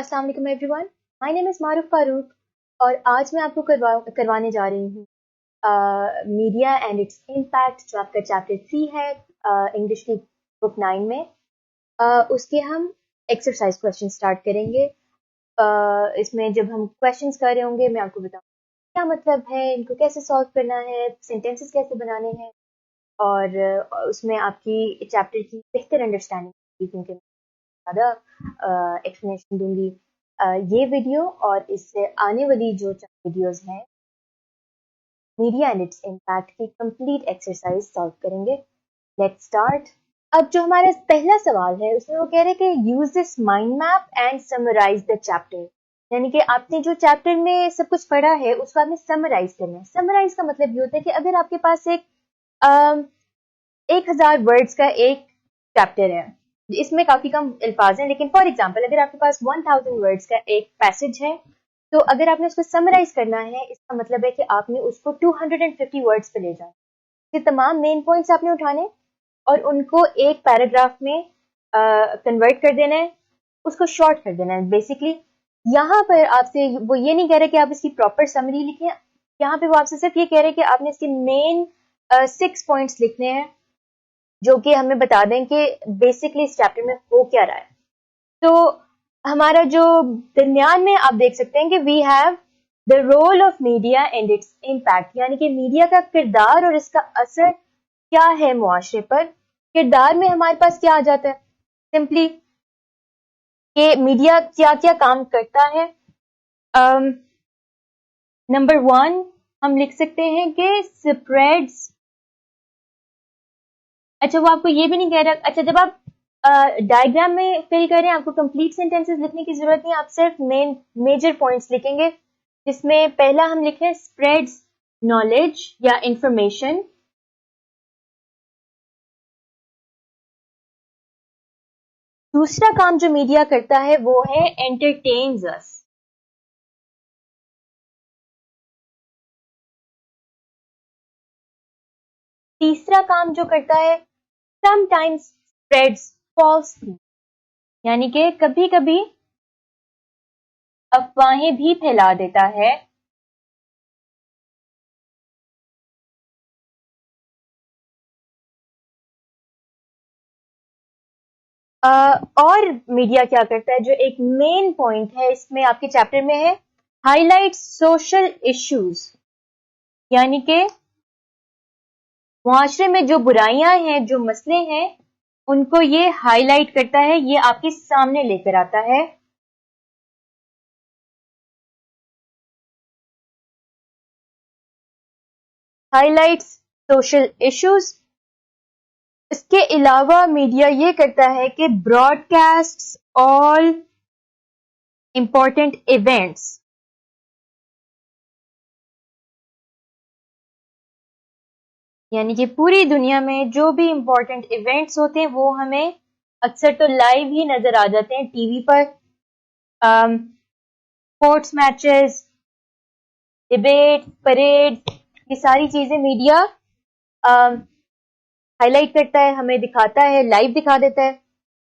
अस्सलाम वालेकुम everyone, my name is मारूफ फारूक और आज मैं आपको करवाने जा रही हूँ मीडिया एंड इट्स इम्पैक्ट, जो आपका चैप्टर 3 है इंग्लिश की बुक 9 में। उसके हम एक्सरसाइज क्वेश्चन स्टार्ट करेंगे। इसमें जब हम क्वेश्चंस कर रहे होंगे मैं आपको बताऊँ क्या मतलब है, इनको कैसे सॉल्व करना है, सेंटेंसेस कैसे बनाने हैं और उसमें आपकी चैप्टर की बेहतर अंडरस्टैंडिंग होगी, क्योंकि मैं ज़्यादा एक्सप्लेनेशन दूंगी। ये वीडियो और इससे आने वाली जो वीडियोस हैं मीडिया एंड इट्स इम्पैक्ट की कंप्लीट एक्सरसाइज सॉल्व करेंगे। Let's start. अब जो हमारा पहला सवाल है उसमें वो कह रहे हैं कि use this mind map and summarise the chapter, यानी कि आपने जो चैप्टर में सब कुछ पढ़ा है उसको आपने समराइज करना है। समराइज का मतलब ये होता है कि अगर आपके पास एक 1000 वर्ड्स का एक चैप्टर है, इसमें काफी कम अल्फाज हैं, लेकिन फॉर एग्जांपल अगर आपके पास 1000 वर्ड्स का एक पैसेज है तो अगर आपने उसको समराइज करना है इसका मतलब है कि आपने उसको 250 वर्ड्स पे ले जाना। ये तमाम मेन पॉइंट्स आपने उठाने और उनको एक पैराग्राफ में कन्वर्ट कर देना है, उसको शॉर्ट कर देना है। बेसिकली यहाँ पर आपसे वो ये नहीं कह रहे कि आप इसकी प्रॉपर समरी लिखें, यहाँ पे वो आपसे सिर्फ ये कह रहे हैं कि आपने इसके मेन 6 पॉइंट्स लिखने हैं जो कि हमें बता दें कि बेसिकली इस चैप्टर में हो क्या रहा है। तो हमारा जो दरमियान में आप देख सकते हैं कि we have the role of media and its impact, यानी कि मीडिया का किरदार और इसका असर क्या है मुआशरे पर। किरदार में हमारे पास क्या आ जाता है, सिंपली कि मीडिया क्या क्या काम करता है। नंबर 1 हम लिख सकते हैं कि स्प्रेड्स। अच्छा, वो आपको ये भी नहीं कह रहा। अच्छा, जब आप डायग्राम में फिल करें आपको कंप्लीट सेंटेंसेस लिखने की जरूरत नहीं, आप सिर्फ मेजर पॉइंट्स लिखेंगे, जिसमें पहला हम लिखें स्प्रेड्स नॉलेज या इंफॉर्मेशन। दूसरा काम जो मीडिया करता है वो है एंटरटेन्स अस। तीसरा काम जो करता है समटाइम्स स्प्रेड्स फॉल्स, यानी कि कभी कभी अफवाहें भी फैला देता है। और मीडिया क्या करता है, जो एक मेन पॉइंट है इसमें आपके चैप्टर में है, हाईलाइट सोशल इश्यूज, यानी कि मुआशरे में जो बुराइयां हैं, जो मसले हैं, उनको ये हाईलाइट करता है, ये आपके सामने लेकर आता है। Highlights social issues. इसके अलावा मीडिया ये करता है कि ब्रॉडकास्ट ऑल इंपॉर्टेंट इवेंट्स, यानी कि पूरी दुनिया में जो भी इंपॉर्टेंट इवेंट्स होते हैं वो हमें अक्सर तो लाइव ही नजर आ जाते हैं टीवी पर। स्पोर्ट्स मैचेस, डिबेट, परेड, ये सारी चीजें मीडिया हाईलाइट करता है, हमें दिखाता है, लाइव दिखा देता है।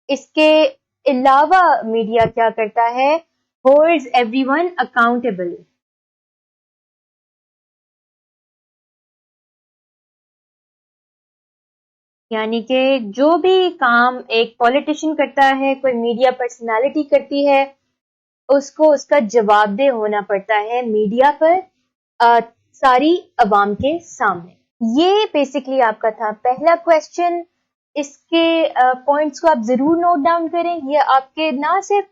इसके अलावा मीडिया क्या करता है, होल्ड्स एवरीवन अकाउंटेबल, यानी कि जो भी काम एक पॉलिटिशियन करता है, कोई मीडिया पर्सनालिटी करती है, उसको उसका जवाबदेह होना पड़ता है मीडिया पर सारी अवाम के सामने। ये बेसिकली आपका था पहला क्वेश्चन। इसके पॉइंट्स को आप जरूर नोट डाउन करें, ये आपके ना सिर्फ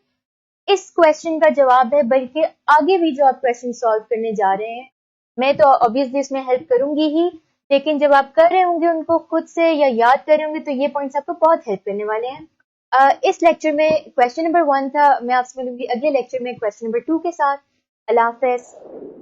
इस क्वेश्चन का जवाब है बल्कि आगे भी जो आप क्वेश्चन सॉल्व करने जा रहे हैं। मैं तो ऑब्वियसली इसमें हेल्प करूंगी ही, लेकिन जब आप कर रहे होंगे उनको खुद से या याद कर रहे होंगे तो ये पॉइंट्स आपको बहुत हेल्प करने वाले हैं। इस लेक्चर में क्वेश्चन नंबर 1 था। मैं आपसे मिलूंगी अगले लेक्चर में क्वेश्चन नंबर 2 के साथ। अल्लाह हाफ़िज़।